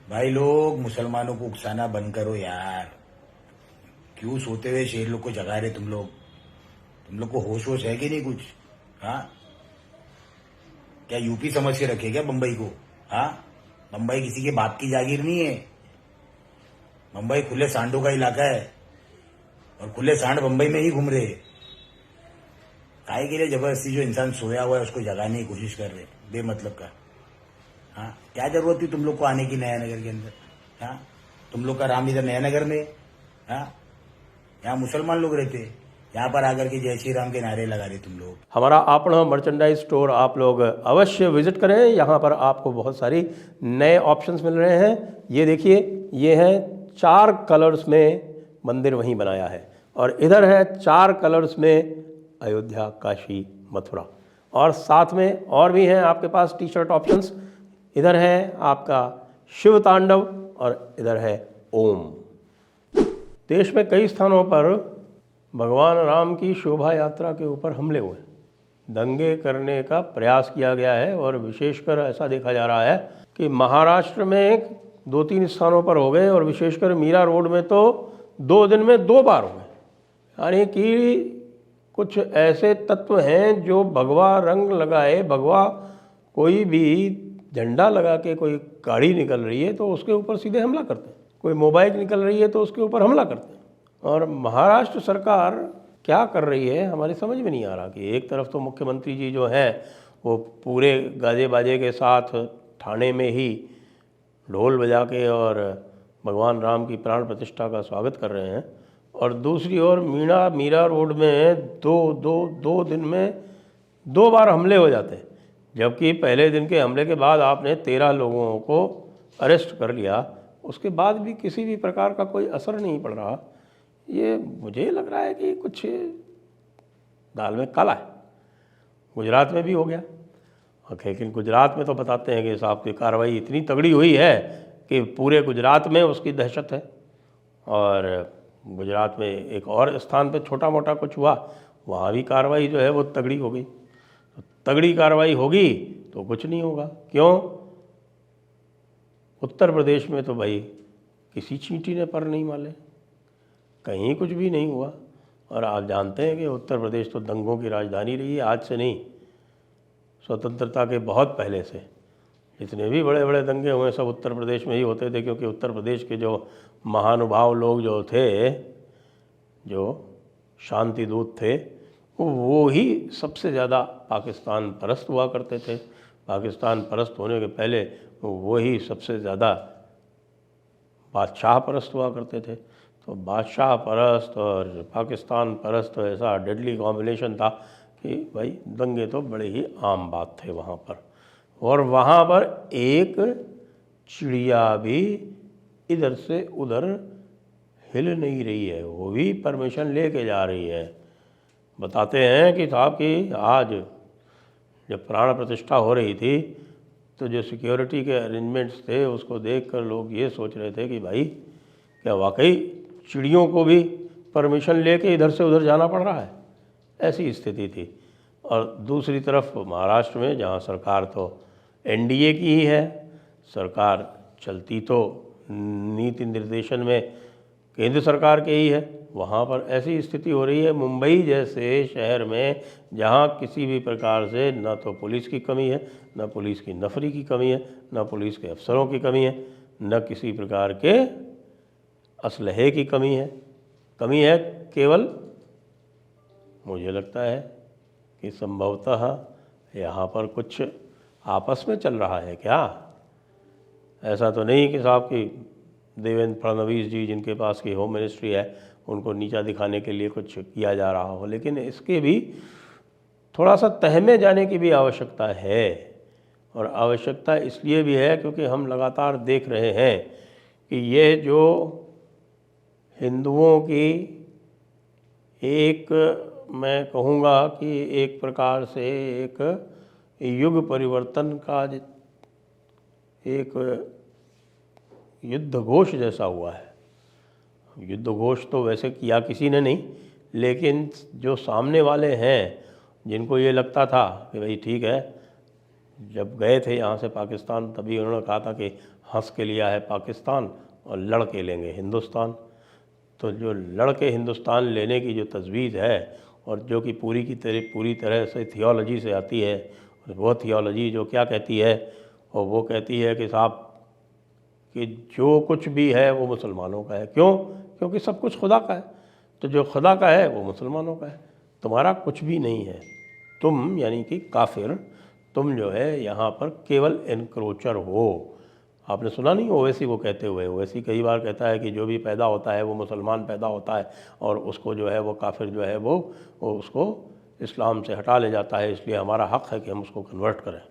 भाई लोग मुसलमानों को उकसाना बंद करो यार। क्यों सोते हुए शेर लोग को जगा रहे तुम लोग को होश वोश है कि नहीं कुछ? हाँ, क्या यूपी समझ के रखे क्या बम्बई को? हाँ, बम्बई किसी के बाप की जागीर नहीं है। बम्बई खुले सांडों का इलाका है और खुले सांड बम्बई में ही घूम रहे हैं। काहे के लिए जबरदस्ती जो इंसान सोया हुआ है उसको जगाने की कोशिश कर रहे बेमतलब का? हाँ, क्या जरूरत थी तुम लोग को आने की नया नगर के अंदर? हाँ, तुम लोग का राम इधर नया नगर में है। हाँ, यहाँ मुसलमान लोग रहते हैं, यहाँ पर आकर के जय श्री राम के नारे लगा रहे तुम लोग। हमारा आपण मर्चेंडाइज स्टोर आप लोग अवश्य विजिट करें। यहाँ पर आपको बहुत सारी नए ऑप्शंस मिल रहे हैं। ये देखिए, ये हैं 4 कलर्स में मंदिर वहीं बनाया है, और इधर है 4 कलर्स में अयोध्या, काशी, मथुरा, और साथ में और भी हैं आपके पास टी शर्ट ऑप्शंस। इधर है आपका शिव तांडव और इधर है ओम। देश में कई स्थानों पर भगवान राम की शोभा यात्रा के ऊपर हमले हुए, दंगे करने का प्रयास किया गया है, और विशेषकर ऐसा देखा जा रहा है कि महाराष्ट्र में 2-3 स्थानों पर हो गए, और विशेषकर मीरा रोड में तो 2 दिन में 2 बार हो गए। यानी कि कुछ ऐसे तत्व हैं जो भगवा रंग लगाए, भगवा कोई भी झंडा लगा के कोई गाड़ी निकल रही है तो उसके ऊपर सीधे हमला करते हैं, कोई मोबाइल निकल रही है तो उसके ऊपर हमला करते हैं। और महाराष्ट्र सरकार क्या कर रही है हमारी समझ में नहीं आ रहा कि एक तरफ तो मुख्यमंत्री जी जो हैं वो पूरे गाजे बाजे के साथ ठाणे में ही ढोल बजा के और भगवान राम की प्राण प्रतिष्ठा का स्वागत कर रहे हैं, और दूसरी ओर मीरा रोड में दो दिन में 2 बार हमले हो जाते हैं, जबकि पहले दिन के हमले के बाद आपने 13 लोगों को अरेस्ट कर लिया, उसके बाद भी किसी भी प्रकार का कोई असर नहीं पड़ रहा। ये मुझे लग रहा है कि कुछ दाल में काला है। गुजरात में भी हो गया, लेकिन गुजरात में तो बताते हैं कि साहब की कार्रवाई इतनी तगड़ी हुई है कि पूरे गुजरात में उसकी दहशत है, और गुजरात में एक और स्थान पे छोटा मोटा कुछ हुआ, वहाँ भी कार्रवाई जो है वो तगड़ी हो गई। तो तगड़ी कार्रवाई होगी तो कुछ नहीं होगा। क्यों? उत्तर प्रदेश में तो भाई किसी चींटी ने पर नहीं माले, कहीं कुछ भी नहीं हुआ। और आप जानते हैं कि उत्तर प्रदेश तो दंगों की राजधानी रही है, आज से नहीं, स्वतंत्रता के बहुत पहले से। जितने भी बड़े बड़े दंगे हुए सब उत्तर प्रदेश में ही होते थे, क्योंकि उत्तर प्रदेश के जो महानुभाव लोग जो थे, जो शांति दूत थे, वो ही सबसे ज़्यादा पाकिस्तान परस्त हुआ करते थे। पाकिस्तान परस्त होने के पहले वो ही सबसे ज़्यादा बादशाह परस्त हुआ करते थे। तो बादशाह परस्त और पाकिस्तान परस्त ऐसा डेडली कॉम्बिनेशन था कि भाई दंगे तो बड़े ही आम बात थे वहाँ पर। और वहाँ पर एक चिड़िया भी इधर से उधर हिल नहीं रही है, वो भी परमिशन लेके जा रही है। बताते हैं कि साहब कि आज जब प्राण प्रतिष्ठा हो रही थी तो जो सिक्योरिटी के अरेंजमेंट्स थे उसको देखकर लोग ये सोच रहे थे कि भाई क्या वाकई चिड़ियों को भी परमिशन लेके इधर से उधर जाना पड़ रहा है, ऐसी स्थिति थी। और दूसरी तरफ महाराष्ट्र में जहाँ सरकार तो एनडीए की ही है, सरकार चलती तो नीति निर्देशन में केंद्र सरकार के ही है, वहाँ पर ऐसी स्थिति हो रही है मुंबई जैसे शहर में जहाँ किसी भी प्रकार से न तो पुलिस की कमी है, न पुलिस की नफरी की कमी है, न पुलिस के अफसरों की कमी है, न किसी प्रकार के असलहे की कमी है केवल मुझे लगता है कि संभवतः यहाँ पर कुछ आपस में चल रहा है क्या। ऐसा तो नहीं कि साहब कि देवेंद्र फडणवीस जी जिनके पास की होम मिनिस्ट्री है उनको नीचा दिखाने के लिए कुछ किया जा रहा हो, लेकिन इसके भी थोड़ा सा तह में जाने की भी आवश्यकता है। और आवश्यकता इसलिए भी है क्योंकि हम लगातार देख रहे हैं कि ये जो हिंदुओं की एक, मैं कहूँगा कि एक प्रकार से एक युग परिवर्तन का एक युद्ध घोष जैसा हुआ है। युद्ध घोष तो वैसे किया किसी ने नहीं, लेकिन जो सामने वाले हैं जिनको ये लगता था कि भाई ठीक है जब गए थे यहाँ से पाकिस्तान, तभी उन्होंने कहा था कि हंस के लिया है पाकिस्तान और लड़ के लेंगे हिंदुस्तान। तो जो लड़ के हिंदुस्तान लेने की जो तजवीज़ है और जो कि पूरी तरह से थियोलॉजी से आती है, वो थियोलॉजी जो क्या कहती है, और वो कहती है कि साहब कि जो कुछ भी है वो मुसलमानों का है। क्यों? क्योंकि सब कुछ खुदा का है, तो जो खुदा का है वो मुसलमानों का है, तुम्हारा कुछ भी नहीं है। तुम यानी कि काफिर, तुम जो है यहाँ पर केवल एनक्रोचर हो। आपने सुना नहीं ओवैसी को कहते हुए? ओवैसी कई बार कहता है कि जो भी पैदा होता है वो मुसलमान पैदा होता है और उसको जो है वो काफिर जो है वो उसको इस्लाम से हटा ले जाता है, इसलिए हमारा हक़ है कि हम उसको कन्वर्ट करें।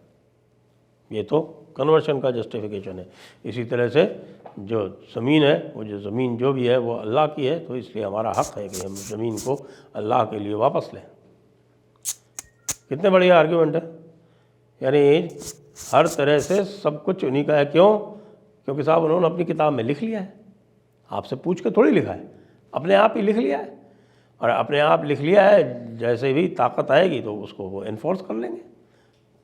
ये तो कन्वर्शन का जस्टिफिकेशन है। इसी तरह से जो ज़मीन है, वो जो ज़मीन जो भी है वो अल्लाह की है, तो इसलिए हमारा हक़ है कि हम ज़मीन को अल्लाह के लिए वापस लें। कितने बढ़िया आर्ग्यूमेंट है। यानी हर तरह से सब कुछ उन्हीं का है। क्यों? क्योंकि साहब उन्होंने अपनी किताब में लिख लिया है, आपसे पूछ के थोड़ी लिखा है, अपने आप ही लिख लिया है। और अपने आप लिख लिया है, जैसे भी ताकत आएगी तो उसको वो इन्फोर्स कर लेंगे।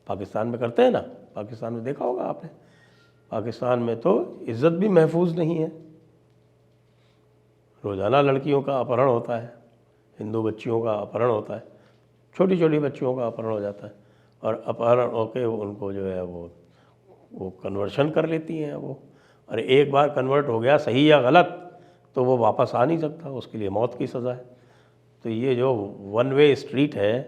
पाकिस्तान में करते हैं ना, पाकिस्तान में देखा होगा आपने, पाकिस्तान में तो इज़्ज़त भी महफूज नहीं है। रोज़ाना लड़कियों का अपहरण होता है, हिंदू बच्चियों का अपहरण होता है, छोटी छोटी बच्चियों का अपहरण हो जाता है, और अपहरण होकर उनको जो है वो कन्वर्शन कर लेती हैं वो। और एक बार कन्वर्ट हो गया सही या गलत तो वो वापस आ नहीं सकता, उसके लिए मौत की सज़ा है। तो ये जो वन वे स्ट्रीट है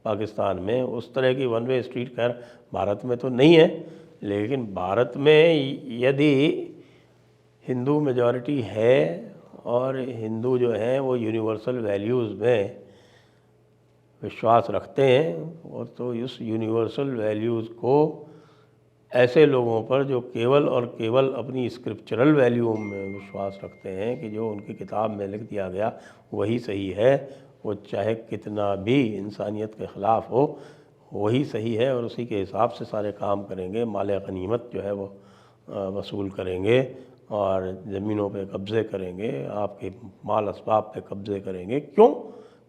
पाकिस्तान में, उस तरह की वन वे स्ट्रीट खैर भारत में तो नहीं है, लेकिन भारत में यदि हिंदू मेजॉरिटी है और हिंदू जो हैं वो यूनिवर्सल वैल्यूज़ में विश्वास रखते हैं, और तो इस यूनिवर्सल वैल्यूज़ को ऐसे लोगों पर जो केवल और केवल अपनी स्क्रिप्चरल वैल्यू में विश्वास रखते हैं कि जो उनकी किताब में लिख दिया गया वही सही है, वो चाहे कितना भी इंसानियत के ख़िलाफ़ हो वही सही है, और उसी के हिसाब से सारे काम करेंगे। माल गनीमत जो है वो वसूल करेंगे और ज़मीनों पे कब्ज़े करेंगे, आपके माल असबाब पे कब्ज़े करेंगे। क्यों?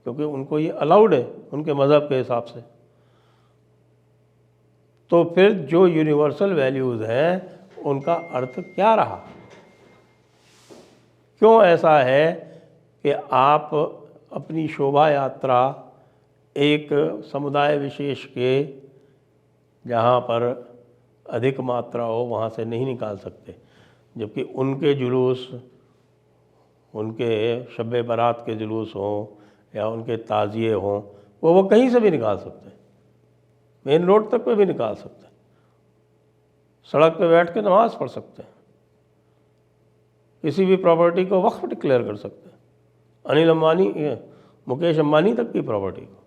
क्योंकि उनको ये अलाउड है उनके मज़हब के हिसाब से। तो फिर जो यूनिवर्सल वैल्यूज़ हैं उनका अर्थ क्या रहा? क्यों ऐसा है कि आप अपनी शोभा यात्रा एक समुदाय विशेष के जहाँ पर अधिक मात्रा हो वहाँ से नहीं निकाल सकते, जबकि उनके जुलूस, उनके शब बारात के जुलूस हों या उनके ताज़िए हों, वो कहीं से भी निकाल सकते हैं, मेन रोड तक पे भी निकाल सकते हैं, सड़क पे बैठ के नमाज़ पढ़ सकते हैं, किसी भी प्रॉपर्टी को वक्फ डिक्लेयर कर सकते हैं, अनिल अंबानी, मुकेश अंबानी तक की प्रॉपर्टी को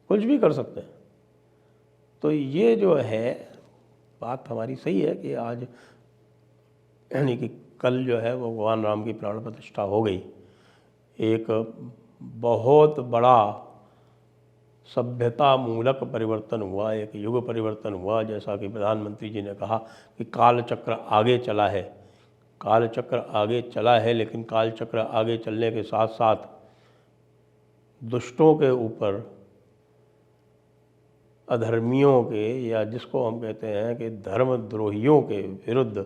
कुछ भी कर सकते हैं। तो ये जो है बात हमारी सही है कि आज यानी कि कल जो है वो भगवान राम की प्राण प्रतिष्ठा हो गई। एक बहुत बड़ा सभ्यता मूलक परिवर्तन हुआ, एक युग परिवर्तन हुआ। जैसा कि प्रधानमंत्री जी ने कहा कि काल चक्र आगे चला है, काल चक्र आगे चला है, लेकिन काल चक्र आगे चलने के साथ साथ दुष्टों के ऊपर, अधर्मियों के, या जिसको हम कहते हैं कि धर्मद्रोहियों के विरुद्ध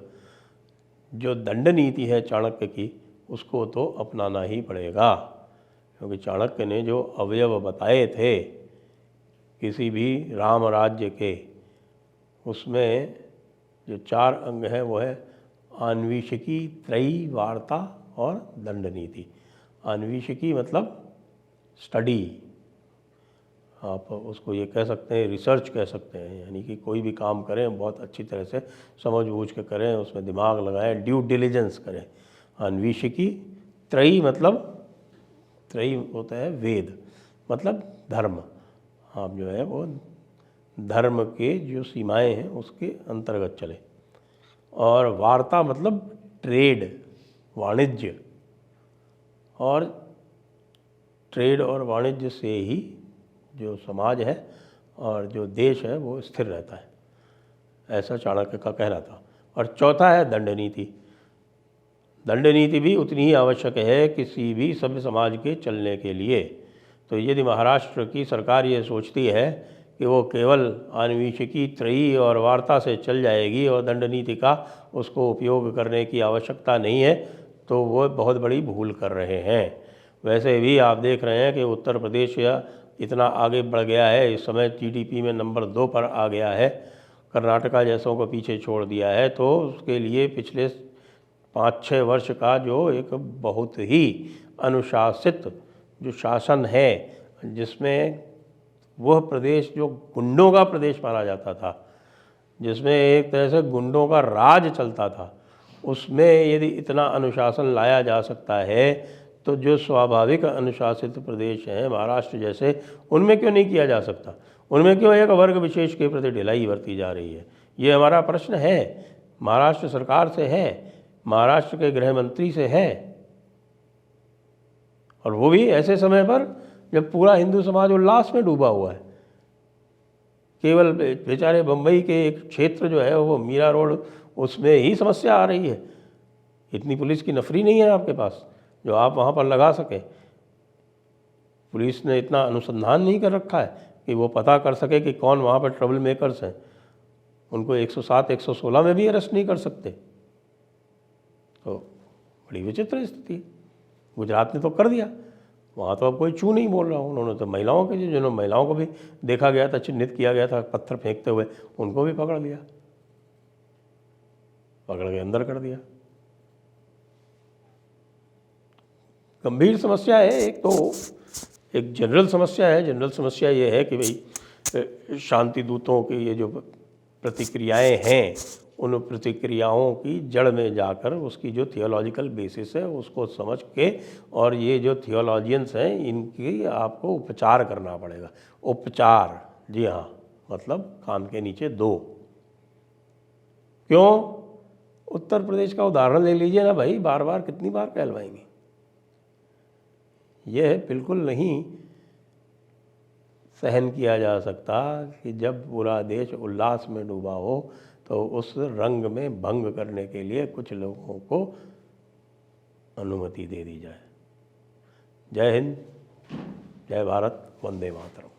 जो दंड नीति है चाणक्य की, उसको तो अपनाना ही पड़ेगा। क्योंकि चाणक्य ने जो अवयव बताए थे किसी भी राम राज्य के, उसमें जो 4 अंग हैं वो है आन्वीशिकी, त्रयी, वार्ता और दंड नीति। आन्वीशिकी मतलब स्टडी, आप उसको ये कह सकते हैं, रिसर्च कह सकते हैं, यानी कि कोई भी काम करें बहुत अच्छी तरह से समझ बूझ के करें, उसमें दिमाग लगाएं, ड्यू डिलिजेंस करें। अन्वेषिकी। त्रयी मतलब, त्रयी होता है वेद, मतलब धर्म। आप जो है वो धर्म के जो सीमाएं हैं उसके अंतर्गत चले। और वार्ता मतलब ट्रेड, वाणिज्य, और ट्रेड और वाणिज्य से ही जो समाज है और जो देश है वो स्थिर रहता है, ऐसा चाणक्य का कहना था। और चौथा है दंड नीति। दंड नीति भी उतनी ही आवश्यक है किसी भी सभ्य समाज के चलने के लिए। तो यदि महाराष्ट्र की सरकार ये सोचती है कि वो केवल आन्वीक्षिकी त्रयी और वार्ता से चल जाएगी और दंड नीति का उसको उपयोग करने की आवश्यकता नहीं है, तो वो बहुत बड़ी भूल कर रहे हैं। वैसे भी आप देख रहे हैं कि उत्तर प्रदेश या इतना आगे बढ़ गया है, इस समय जीडीपी में नंबर 2 पर आ गया है, कर्नाटका जैसों को पीछे छोड़ दिया है। तो उसके लिए पिछले 5-6 वर्ष का जो एक बहुत ही अनुशासित जो शासन है, जिसमें वह प्रदेश जो गुंडों का प्रदेश माना जाता था, जिसमें एक तरह से गुंडों का राज चलता था, उसमें यदि इतना अनुशासन लाया जा सकता है तो जो स्वाभाविक अनुशासित प्रदेश हैं महाराष्ट्र जैसे, उनमें क्यों नहीं किया जा सकता? उनमें क्यों एक वर्ग विशेष के प्रति ढिलाई बरती जा रही है? ये हमारा प्रश्न है, महाराष्ट्र सरकार से है, महाराष्ट्र के गृह मंत्री से है, और वो भी ऐसे समय पर जब पूरा हिंदू समाज उल्लास में डूबा हुआ है। केवल बेचारे बम्बई के एक क्षेत्र जो है वो मीरा रोड, उसमें ही समस्या आ रही है। इतनी पुलिस की नफरी नहीं है आपके पास जो आप वहाँ पर लगा सके। पुलिस ने इतना अनुसंधान नहीं कर रखा है कि वो पता कर सके कि कौन वहाँ पर ट्रबल मेकर्स हैं। उनको 107, 116 में भी अरेस्ट नहीं कर सकते। तो बड़ी विचित्र स्थिति है। गुजरात ने तो कर दिया, वहाँ तो अब कोई चू नहीं बोल रहा। उन्होंने तो महिलाओं के जिन्होंने महिलाओं को भी देखा गया था, चिन्हित किया गया था पत्थर फेंकते हुए, उनको भी पकड़ लिया, पकड़ के अंदर कर दिया। गंभीर समस्या है। एक जनरल समस्या है। जनरल समस्या ये है कि भाई शांति दूतों की ये जो प्रतिक्रियाएं हैं, उन प्रतिक्रियाओं की जड़ में जाकर उसकी जो थियोलॉजिकल बेसिस है उसको समझ के, और ये जो थियोलॉजियंस हैं इनकी आपको उपचार करना पड़ेगा। उपचार, जी हाँ, मतलब कान के नीचे 2। क्यों? उत्तर प्रदेश का उदाहरण ले लीजिए ना भाई, बार बार कितनी बार कहलवाएंगे। यह बिल्कुल नहीं सहन किया जा सकता कि जब पूरा देश उल्लास में डूबा हो तो उस रंग में भंग करने के लिए कुछ लोगों को अनुमति दे दी जाए। जय हिंद, जय भारत, वंदे मातरम।